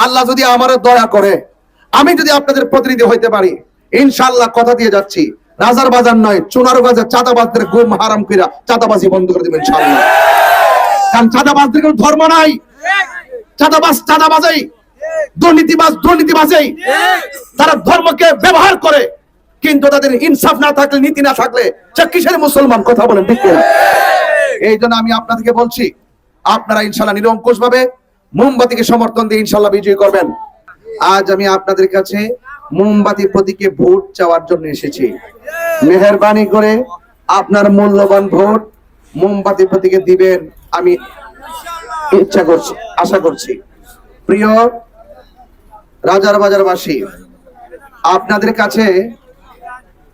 আল্লাহ যদি আমারও দয়া করে, আমি যদি আপনাদের প্রতিনিধি হইতে পারি, ইনশাআল্লাহ কথা দিয়ে যাচ্ছি, রাজার বাজার নয়, চুনার বাজার চাঁদাবাজদের গুম হারাম কইরা চাঁদাবাজি বন্ধ করে দেবেন ইনশাআল্লাহ। কারণ চাঁদাবাজদের কোনো ধর্ম নাই, চাঁদাবাজ চাঁদাবাজেই, দুর্নীতিবাজ দুর্নীতিবাজেই। তারা ধর্মকে ব্যবহার করে, কিন্তু তাদের ইনসাফ না থাকলে, নীতি না থাকলে সে কিসের মুসলমান? কথা বলেন ঠিক কিনা? এই জন্য আমি আপনাদেরকে বলছি, আপনারা ইনশাআল্লাহ নিরঙ্কুশ ভাবে মোমবাতিকে সমর্থন দিয়ে ইনশাআল্লাহ বিজয়ী করবেন। আজ আমি আপনাদের কাছে মোমবাতি প্রতীকে ভোট চাওয়ার জন্য এসেছি। মেহেরবানি করে আপনার মূল্যবান ভোট মোমবাতি প্রতীকে দিবেন আমি ইচ্ছা করছি, আশা করছি। প্রিয় রাজার বাজারবাসী, আপনাদের কাছে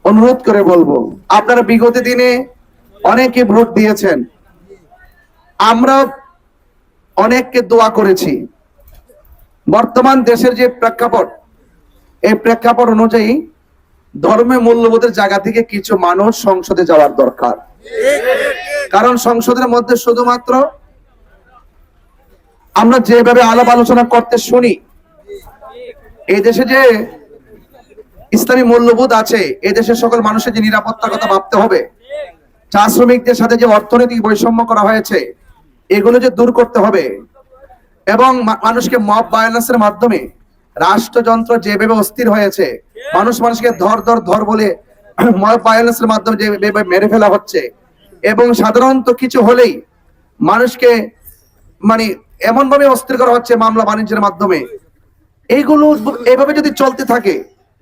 অনুরোধ করে বলবো, আপনারা বিগত দিনে অনেকে ভোট দিয়েছেন, আমরা অনেককে দোয়া করেছি। বর্তমান দেশের যে প্রেক্ষাপট, এই প্রেক্ষাপট অনুযায়ী ধর্মের মূল্যবোধের জায়গা থেকে কিছু মানুষ সংসদে যাওয়ার দরকার। কারণ সংসদের মধ্যে শুধুমাত্র আমরা যেভাবে আলাপ আলোচনা করতে শুনি, এই দেশে যে ইসলামী মূল্যবোধ আছে, এই দেশের সকল মানুষের যে নিরাপত্তার কথা ভাবতে হবে, চা শ্রমিকদের সাথে যে অর্থনৈতিক বৈষম্য করা হয়েছে, এগুলো যে দূর করতে হবে, এবং মানুষকে মব ভায়োলেন্সের মাধ্যমে রাষ্ট্রযন্ত্র যেভাবে অস্থির হয়েছে, মানুষকে ধর বলে মব ভায়োলেন্সের মাধ্যমে যেভাবে মেরে ফেলা হচ্ছে, এবং সাধারণত কিছু হলেই মানুষকে মানে এমন ভাবে অস্থির করা হচ্ছে মামলা বাণিজ্যের মাধ্যমে, এইগুলো এইভাবে যদি চলতে থাকে,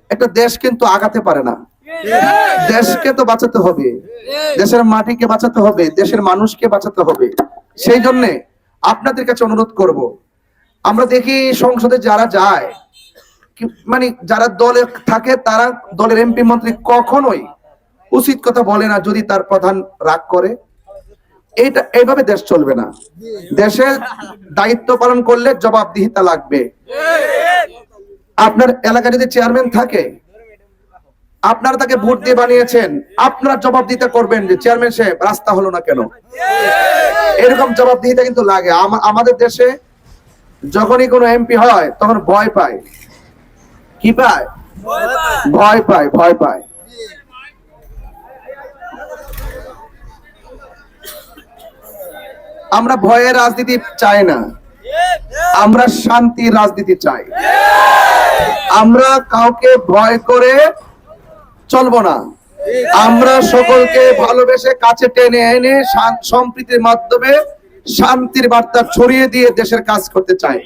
একটা দেশ কিন্তু আগাতে পারে না। দেশকে তো বাঁচাতে হবে, দেশের মাটিকে বাঁচাতে হবে, দেশের মানুষকে বাঁচাতে হবে। সেই জন্য আপনাদের কাছে অনুরোধ করব, আমরা দেখি সংসদে যারা যায়, মানে যারা দলে থাকে, তারা দলের এমপি মন্ত্রী কখনোই উচিত কথা বলে না যদি তার প্রধান রাগ করে। এইটা এইভাবে দেশ চলবে না। দেশের দায়িত্ব পালন করলে জবাবদিহিতা লাগবে। আপনার এলাকায় যদি চেয়ারম্যান থাকে, আপনারা তাকে ভোট দিয়ে বানিয়েছেন, আপনারা জবাবদিহিতা করবেন যে চেয়ারম্যান সাহেব রাস্তা হলো না কেন। এরকম জবাবদিহিতা কিন্তু লাগে। আমাদের দেশে যখনই কোনো এমপি হয় তখন ভয় পায়। কি পায়? ভয় পায়, ভয় পায়। আমরা ভয়ের রাজনীতি চাই না, আমরা শান্তির রাজনীতি চাই। আমরা কাউকে ভয় করে চলবো না, আমরা সকলকে ভালোবেসে কাছে টেনে এনে সম্প্রীতির মাধ্যমে শান্তির বার্তা ছড়িয়ে দিয়ে দেশের কাজ করতে চাই।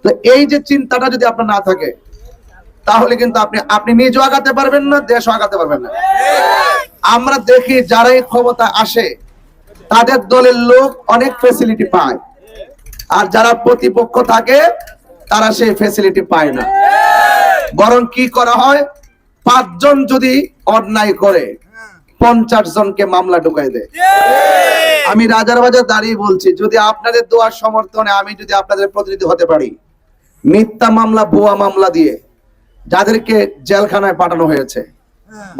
তো এই যে চিন্তাটা যদি আপনার না থাকে, তাহলে কিন্তু আপনি নিজেও আগাতে পারবেন না, দেশও আগাতে পারবেন না। আমরা দেখি যারাই ক্ষমতা আসে, তাদের দলের লোক অনেক ফ্যাসিলিটি পায়, আর যারা প্রতিপক্ষ থাকে তারা সেই ফ্যাসিলিটি পায় না। বরং কি করা হয়, 5 জন যদি অন্যায় করে 50 জনকে মামলা ঢুকাই দেয়। আমি রাজার বাজার দাঁড়িয়ে বলছি, যদি আপনাদের দোয়ার সমর্থনে আমি যদি আপনাদের প্রতিনিধি হতে পারি, মিথ্যা মামলা ভুয়া মামলা দিয়ে যাদেরকে জেলখানায় পাঠানো হয়েছে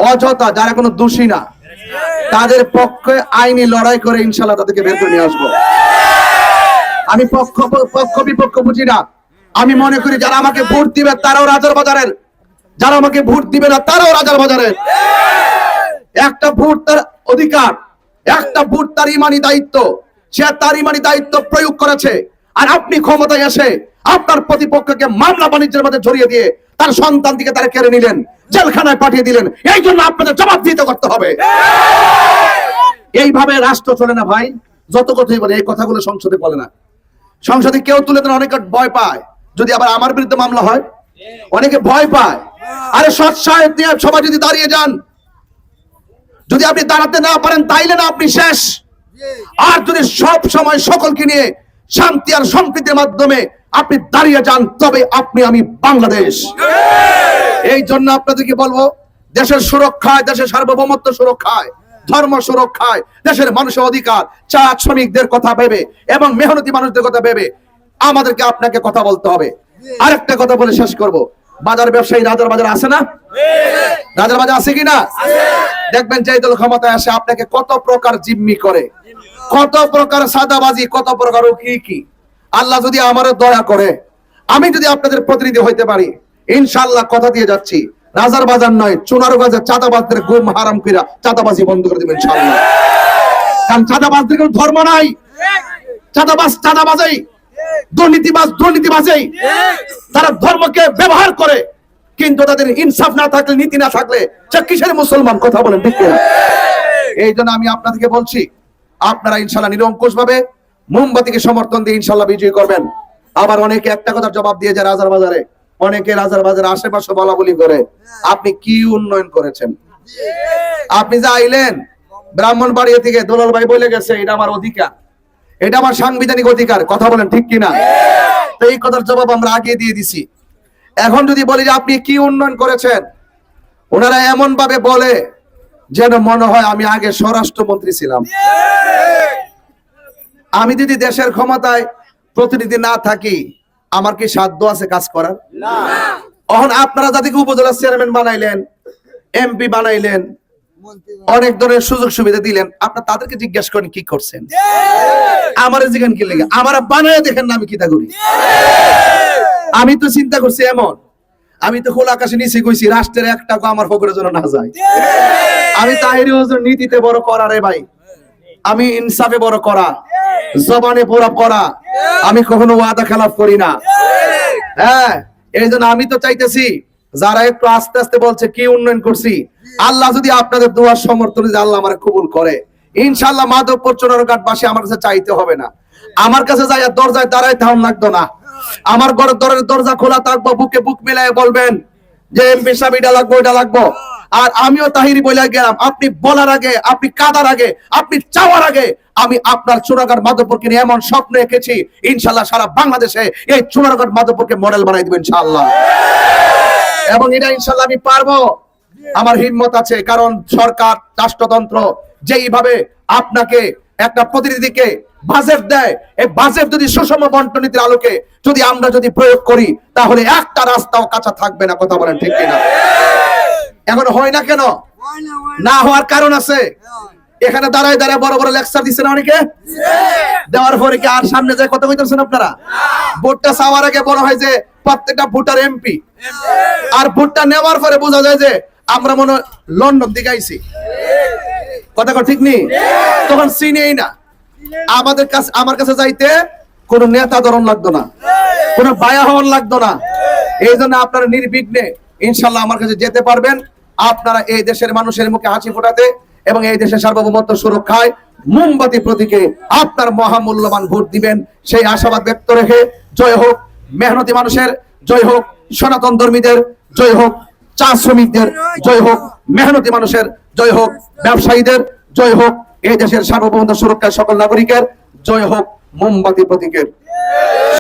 অযথা, যারা কোনো দোষী না, তাদের পক্ষে আইনি লড়াই করে ইনশাআল্লাহ তাদেরকে বের করে নিয়ে আসবো। আমি পক্ষ বিপক্ষ বুঝি না। আমি মনে করি যারা আমাকে ভোট দিবে তারাও রাজার বাজারের, যারা আমাকে ভোট দিবে না তারাও রাজার বাজারের। একটা ভোট তার অধিকার, একটা ভোট তার ইমানি দায়িত্ব, সে তার ইমানি দায়িত্ব প্রয়োগ করেছে। আর আপনি ক্ষমতায় এসে আপনার প্রতিপক্ষকে মামলা বাণিজ্যের মধ্যে জড়িয়ে দিয়ে তার সন্তান থেকে তারা কেড়ে নিলেন, জেলখানায় পাঠিয়ে দিলেন। এই জন্য আপনাদের জবাবদিহিতা করতে হবে। এইভাবে রাষ্ট্র চলে না ভাই। যত কথাই বলে, এই কথাগুলো সংসদে বলে না। সংসদে কেউ তুলে দেন, অনেকে ভয় পায় যদি আবার আমার বিরুদ্ধে মামলা হয়, অনেকে ভয় পায়। আরে সৎ সাহেব নিয়ে সবাই যদি দাঁড়িয়ে যান, যদি আপনি দাঁড়াতে না পারেন তাইলে না আপনি শেষ। আর যদি সব সময় সকলকে নিয়ে শান্তি আর সম্প্রীতির মাধ্যমে আপনি দাঁড়িয়ে যান, তবে আপনি আমি বাংলাদেশ। এই জন্য আপনাদেরকে বলবো, দেশের সুরক্ষায়, দেশের সার্বভৌমত্ব সুরক্ষায়, ধর্ম সুরক্ষায়, দেশের মানুষের অধিকার, চা শ্রমিকদের কথা ভেবে এবং মেহনতি মানুষদের কথা ভেবে আমাদেরকে আপনাকে কথা বলতে হবে। আরেকটা কথা বলে শেষ করব, বাজার ব্যবসায়ী রাজার বাজার আছে না? রাজার বাজার আছে কিনা? দেখবেন যে দল ক্ষমতায় আসে আপনাকে কত প্রকার জিম্মি করে, কত প্রকার সাদাবাজি, কত প্রকার কি আল্লাহ যদি আমারও দয়া করে, আমি যদি আপনাদের প্রতিনিধি হইতে পারি, ইনশাআল্লাহ কথা দিয়ে যাচ্ছি, রাজার বাজার নয়, চুনার বাজার চাঁদাবাজদের গুম হারাম কইরা চাঁদাবাজি বন্ধ করে দিবেন ইনশাআল্লাহ। কারণ চাঁদাবাজদের কোনো ধর্ম নাই, চাঁদাবাজ চাঁদাবাজেই, দুর্নীতিবাজ দুর্নীতিবাজেই। তারা ধর্মকে ব্যবহার করে, কিন্তু তাদের ইনসাফ না থাকলে, নীতি না থাকলে সে কিসের মুসলমান? কথা বলেন ঠিক কিনা? এই জন্য আমি আপনাদেরকে বলছি, আপনারা ইনশাআল্লাহ নিরঙ্কুশ ভাবে মোমবাতিকে সমর্থন দিয়ে ইনশাআল্লাহ বিজয়ী করবেন। আবার অনেকে একটা কথার জবাব দিয়ে যায় রাজার বাজারে, অনেকে রাজার বাজারে আশেপাশে বলা বলি করে, আপনি কি উন্নয়ন করেছেন? আপনি যা আইলেন ব্রাহ্মণবাড়িয়া থেকে, দুলাল ভাই বলে গেছে এটা আমার অধিকার, এটা আমার সাংবিধানিক অধিকার। কথা বলেন ঠিক কিনা? তো এই কথার জবাব আমরা আগে দিয়ে দিছি। এখন যদি বলি যে আপনি কি উন্নয়ন করেছেন, ওনারা এমন ভাবে বলে যেন মনে হয় আমি আগে স্বরাষ্ট্রমন্ত্রী ছিলাম। আমি যদি দেশের ক্ষমতায় প্রতিনিধি না থাকি, আমার কি সাধ্য আছে কাজ করার? এখন আপনারা যাদেরকে উপজেলা চেয়ারম্যান বানাইলেন, এমপি বানাইলেন, অনেক ধরনের সুযোগ সুবিধা দিলেন, আপনার তাদেরকে জিজ্ঞেস করেন কি করছেন? আমার জিজ্ঞান কি লেগে? আমার বানায় দেখেন না আমি কি তা করি। আমি তো চিন্তা করছি এমন, আমি তো খোলা আকাশে নিচে কইছি রাষ্ট্রের এক টাকা আমার ফকরের জন্য না যায়। আমি তাহিরি হুজুর নীতিতে বড় করা রে ভাই, আমি ইনসাফে বড় করা, জবানে পুরা করা, আমি কখনো ওয়াদা খেলাফ করি না। হ্যাঁ, এই জন্য আমি তো চাইতেছি যারা একটু আস্তে আস্তে বলছে কি উন্নয়ন করছি, আল্লাহ যদি আপনাদের দোয়ার সমর্থন যদি আল্লাহ আমার কবুল করে, ইনশাআল্লাহ মাধবপুর চোনারঘাটবাসী আমার কাছে চাইতে হবে না, আমার কাছে যাই দরজায় দাঁড়ায় থাকুন লাগতো না, আমার ঘরের দরজা খোলা থাকবো, বুকে বুক মিলাই বলবেন যে এমপি সাহেব এটা লাগবো এটা লাগবো। আর আমিও তাহিরি বলে গেলাম, আপনি বলার আগে, আপনি কাঁদার আগে, আপনি চাওয়ার আগে আমি আপনার চুনারঘাট মাধবপুরকে নিয়ে এমন স্বপ্ন এঁকেছি, ইনশাআল্লাহ সারা বাংলাদেশে এই চুনারঘাট মাধবপুরকে মডেল বানাই দিবেন ইনশাআল্লাহ। এবং এটা ইনশাআল্লাহ আমি পারবো, আমার হিম্মত আছে। কারণ সরকার রাষ্ট্রতন্ত্র যেইভাবে আপনাকে একটা প্রতিনিধিকে বাজেট দেয়, এই বাজেট যদি সুষম বন্টন নীতির আলোকে যদি আমরা যদি প্রয়োগ করি, তাহলে একটা রাস্তাও কাঁচা থাকবে না। কথা বলেন ঠিক কিনা? এখন হয় না কেন? না হওয়ার কারণ আছে। এখানে দাঁড়ায় দাঁড়ায় বড় বড় লেকচার দিচ্ছেন অনেকে, দেওয়ার পরে কি আর সামনে যায় কথা কইতেছেন আপনারা? ভোটটা চাওয়ার আগে বড় হয় যে প্রত্যেকটা ভোটার এমপি, আর ভোটটা নেওয়ার পরে বোঝা যায় যে আমরা মনে লন্ডন দিকে আইছি। কথা ঠিক নেই? তখন চিনেই না। আমাদের কাছে, আমার কাছে যাইতে কোন নেতা ধরন লাগতো না, কোন বায়া হওয়ার লাগতো না। এই জন্য আপনারা নির্বিঘ্নে ইনশাআল্লাহ আমার কাছে যেতে পারবেন। আপনারা এই দেশের মানুষের মুখে হাসি ফোটাতে এবং এই দেশের সার্বভৌমত্ব সুরক্ষায় মোমবাতি প্রতীকে আপনার মহামূল্যবান ভোট দিবেন, সেই আশাবাদ ব্যক্ত রেখে জয় হোক মেহনতি মানুষের, জয় হোক সনাতন ধর্মীদের, জয় হোক চা শ্রমিকদের, জয় হোক মেহনতি মানুষের, জয় হোক ব্যবসায়ীদের, জয় হোক এই দেশের সার্বভৌমত্ব সুরক্ষায় সকল নাগরিকের, জয় হোক মোমবাতি প্রতীকের।